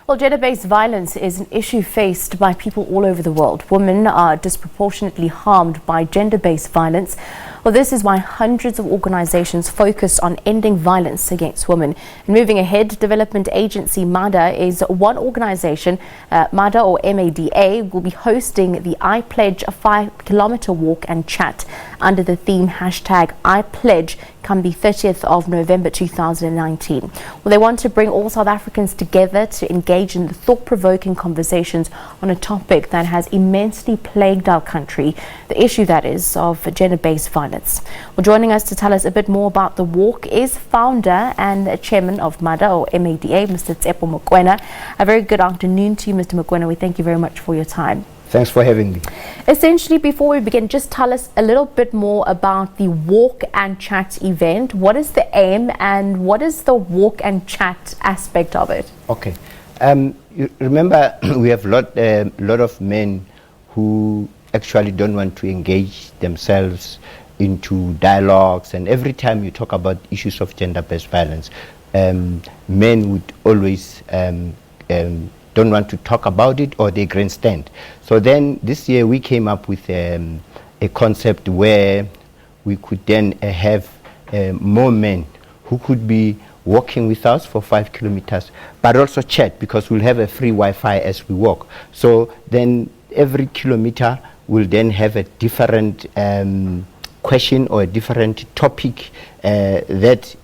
Well, gender-based violence is an issue faced by people all over the world. Women are disproportionately harmed by gender-based violence. Well, this is why hundreds of organizations focus on ending violence against women. And moving ahead, development agency MADA is one organization. MADA, or MADA, will be hosting the I Pledge, a 5-kilometer walk and chat under the theme hashtag I Pledge come the 30th of November 2019. Well, they want to bring all South Africans together to engage in the thought-provoking conversations on a topic that has immensely plagued our country, the issue that is of gender-based violence. Well, joining us to tell us a bit more about the walk is founder and chairman of MADA, or MADA, Mr. Tshepo Mokoena. A very good afternoon to you, Mr. Mokoena. We thank you very much for your time. Thanks for having me. Essentially, before we begin, just tell us a little bit more about the Walk and Chat event. What is the aim and what is the walk and chat aspect of it? Okay. You remember, we have a lot of men who actually don't want to engage themselves into dialogues, and every time you talk about issues of gender-based violence, men would always don't want to talk about it, or they grandstand. So then this year we came up with a concept where we could then have more men who could be walking with us for 5 kilometers, but also chat, because we'll have a free Wi-Fi as we walk. So then every kilometer will then have a different question or a different topic that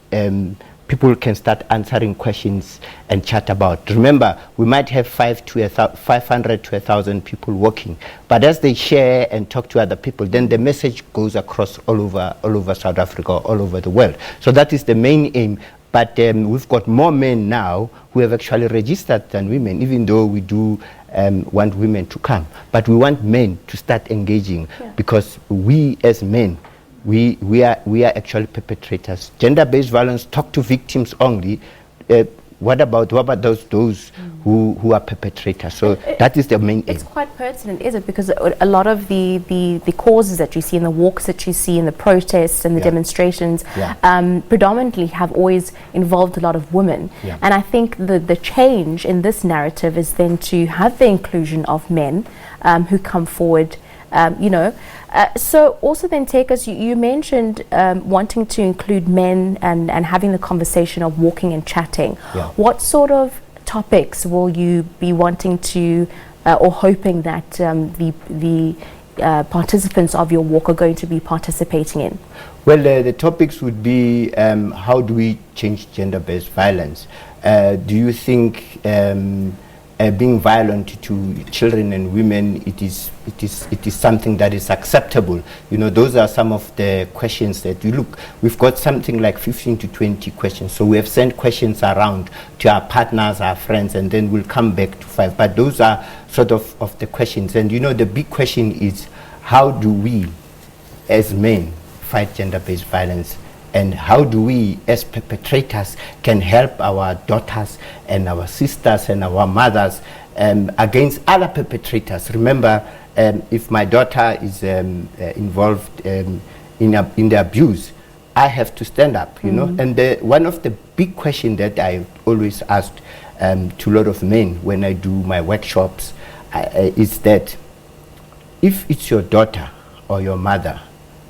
people can start answering questions and chat about. Remember, we might have 500 to 1,000 people walking, but as they share and talk to other people, then the message goes across all over South Africa, all over the world. So that is the main aim. But we've got more men now who have actually registered than women, even though we do want women to come. But we want men to start engaging, because we as men, we are actually perpetrators. Gender-based violence talk to victims only. What about those who are perpetrators? So that is the main aim. It's quite pertinent, is it? Because a lot of the causes that you see in the walks that you see in the protests and the demonstrations predominantly have always involved a lot of women. And I think the change in this narrative is then to have the inclusion of men who come forward. So also then take us, you mentioned wanting to include men and having the conversation of walking and chatting. What sort of topics will you be wanting to or hoping that the participants of your walk are going to be participating in? Well, the topics would be how do we change gender-based violence? Do you think being violent to children and women, it is something that is acceptable? You know, those are some of the questions that you look. We've got something like 15 to 20 questions. So we have sent questions around to our partners, our friends, and then we'll come back to 5. But those are sort of the questions. And you know, the big question is, how do we as men fight gender-based violence? And how do we, as perpetrators, can help our daughters and our sisters and our mothers against other perpetrators? Remember, if my daughter is involved in the abuse, I have to stand up, you know. And one of the big questions that I always asked to a lot of men when I do my workshops is that if it's your daughter or your mother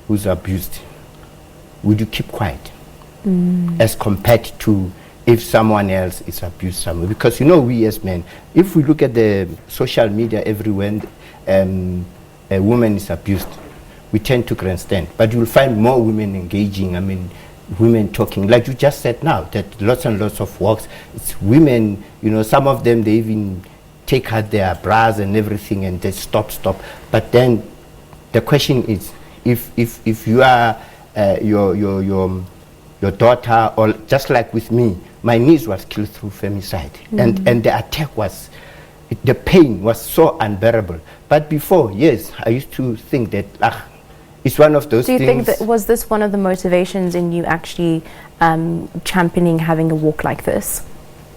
who's abused, would you keep quiet as compared to if someone else is abused somewhere? Because you know, we as men, if we look at the social media everywhere, a woman is abused, we tend to grandstand. But you'll find more women engaging, I mean, women talking. Like you just said now, that lots and lots of walks, it's women, you know, some of them, they even take out their bras and everything and they stop. But then the question is, if you are your daughter, or just like with me, my niece was killed through femicide, and the attack was, the pain was so unbearable. But before, yes, I used to think that it's one of those things. Do you think that was this one of the motivations in you actually championing having a walk like this?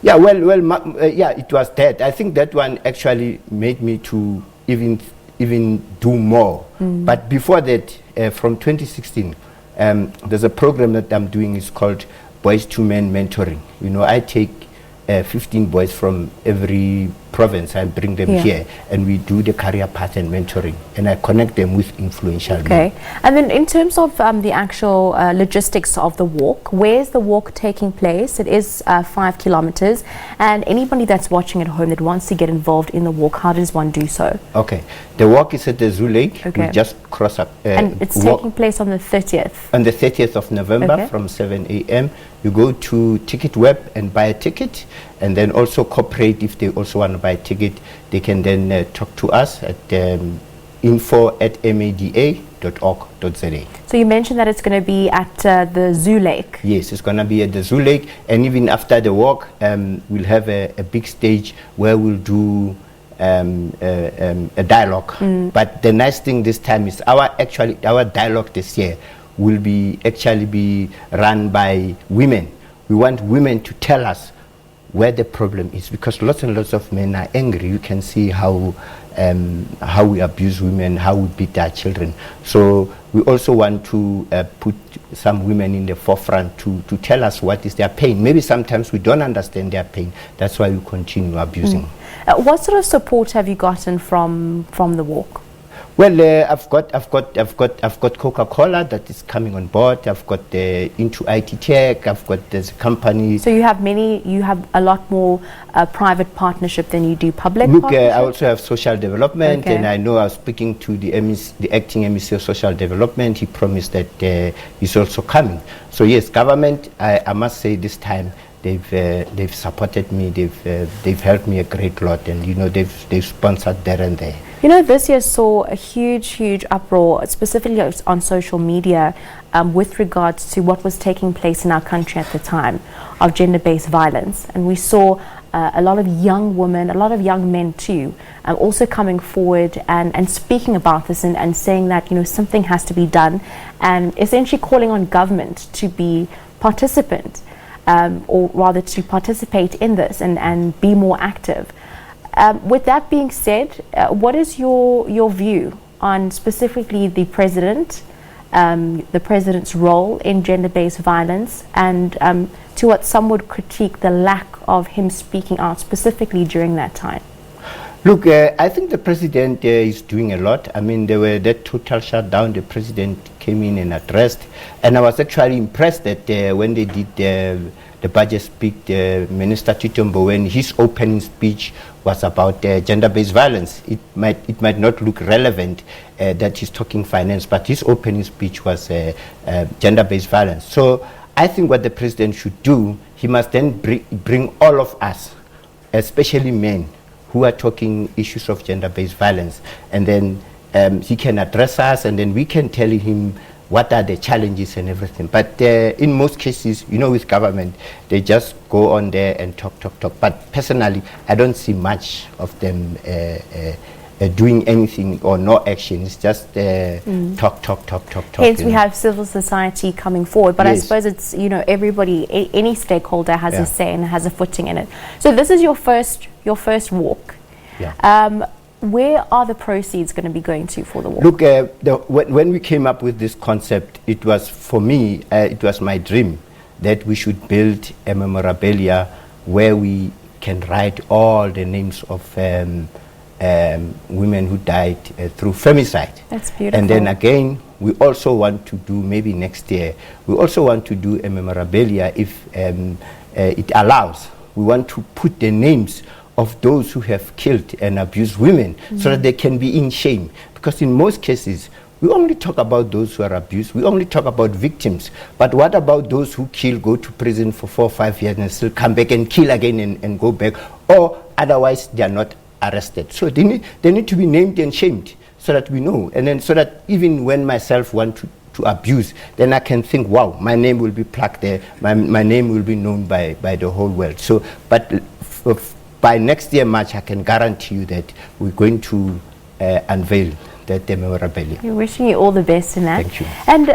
Yeah, yeah, it was that. I think that one actually made me to even do more. But before that, from 2016. There's a program that I'm doing, is called Boys to Men Mentoring. You know, I take 15 boys from every province. I bring them here, and we do the career path and mentoring, and I connect them with influential men. And then in terms of the actual logistics of the walk, where is the walk taking place? It is 5 kilometers, and anybody that's watching at home that wants to get involved in the walk, how does one do so? Okay, the walk is at the Zoo Lake. We just cross up. And it's taking place on the 30th? On the 30th of November from 7 a.m. You go to Ticket Web and buy a ticket, and then also corporate, if they also want to buy a ticket, they can then talk to us at info@mada.org.za. So you mentioned that it's going to be at the Zoo Lake. Yes, it's going to be at the Zoo Lake, and even after the walk, we'll have a big stage where we'll do a dialogue. But the nice thing this time is our dialogue this year will be run by women. We want women to tell us where the problem is, because lots and lots of men are angry. You can see how we abuse women, how we beat our children. So we also want to put some women in the forefront to tell us what is their pain. Maybe sometimes we don't understand their pain. That's why we continue abusing. What sort of support have you gotten from the walk? Well, I've got Coca-Cola that is coming on board. I've got into IT tech. I've got this company. So you have a lot more private partnership than you do public. Look, I also have social development, and I know I was speaking to the acting MEC of social development. He promised that he's also coming. So yes, government, I must say this time, they've supported me. They've helped me a great lot, and they've sponsored there and there. This year saw a huge uproar, specifically on social media, with regards to what was taking place in our country at the time of gender-based violence, and we saw a lot of young women, a lot of young men too, also coming forward and speaking about this and saying that something has to be done, and essentially calling on government to be participant. Or rather to participate in this and be more active. With that being said, what is your view on specifically the president's role in gender-based violence, and to what some would critique the lack of him speaking out specifically during that time? Look, I think the president is doing a lot. I mean, there were that total shutdown. The president came in and addressed, and I was actually impressed that when they did the budget speech, Minister Tito Mboweni, his opening speech was about gender-based violence. It might not look relevant that he's talking finance, but his opening speech was gender-based violence. So I think what the president should do, he must then bring all of us, especially men, who are talking issues of gender-based violence, and then he can address us, and then we can tell him what are the challenges and everything. But in most cases, with government, they just go on there and talk. But personally, I don't see much of them doing anything or no action. It's just talk. Hence, we have civil society coming forward. But yes. I suppose it's, everybody, any stakeholder has a say and has a footing in it. So this is your first walk. Yeah. Where are the proceeds going to be going to for the walk? Look, when we came up with this concept, it was, for me, it was my dream that we should build a memorabilia where we can write all the names of women who died through femicide. That's beautiful. And then again, we also want to do, maybe next year, we also want to do a memorabilia if it allows. We want to put the names of those who have killed and abused women, so that they can be in shame. Because in most cases, we only talk about those who are abused, we only talk about victims. But what about those who kill, go to prison for 4 or 5 years and still come back and kill again and go back, or otherwise they are not arrested? So they need to be named and shamed, so that we know. And then so that even when myself want to abuse, then I can think, wow, my name will be plaqued there, my name will be known by the whole world. So, but by next year, March, I can guarantee you that we're going to unveil that memorabilia. We're wishing you all the best in that. Thank you. And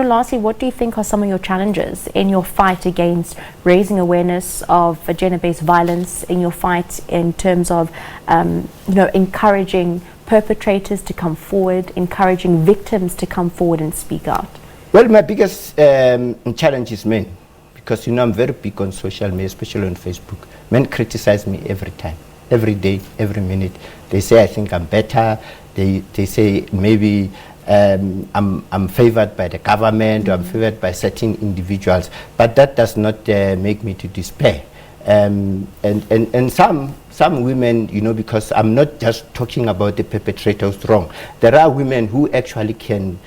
lastly, what do you think are some of your challenges in your fight against raising awareness of gender-based violence, in your fight in terms of encouraging perpetrators to come forward, encouraging victims to come forward and speak out? Well, my biggest challenge is men, because I'm very big on social media, especially on Facebook. Men criticize me every time, every day, every minute. They say I think I'm better. They say maybe I'm favored by the government, or I'm favored by certain individuals. But that does not make me to despair. And some women, you know, because I'm not just talking about the perpetrator who's wrong. There are women who actually can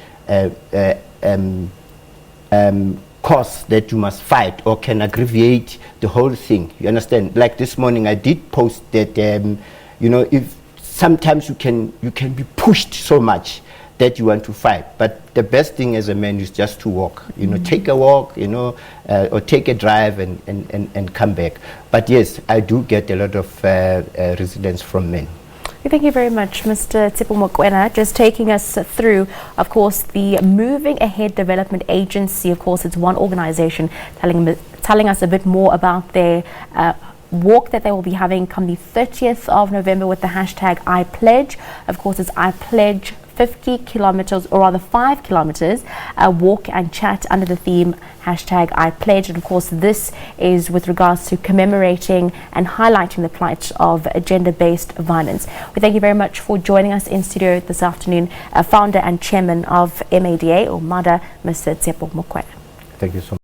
cause that you must fight, or can aggravate the whole thing. You understand? Like this morning, I did post that, you know, if sometimes you can be pushed so much that you want to fight, but the best thing as a man is just to walk. You know, take a walk, you know, or take a drive and come back. But yes, I do get a lot of resistance from men. Thank you very much, Mr. Tshepo Mokoena, just taking us through, of course, the Moving Ahead Development Agency. Of course, it's one organization telling us a bit more about their walk that they will be having come the 30th of November with the hashtag I Pledge. Of course, it's I Pledge 50 kilometers, or rather 5 kilometers, walk and chat under the theme hashtag I Pledge. And of course, this is with regards to commemorating and highlighting the plight of gender-based violence. We thank you very much for joining us in studio this afternoon, founder and chairman of MADA, or MADA, Mr. Tshepo Mokoena. Thank you so much.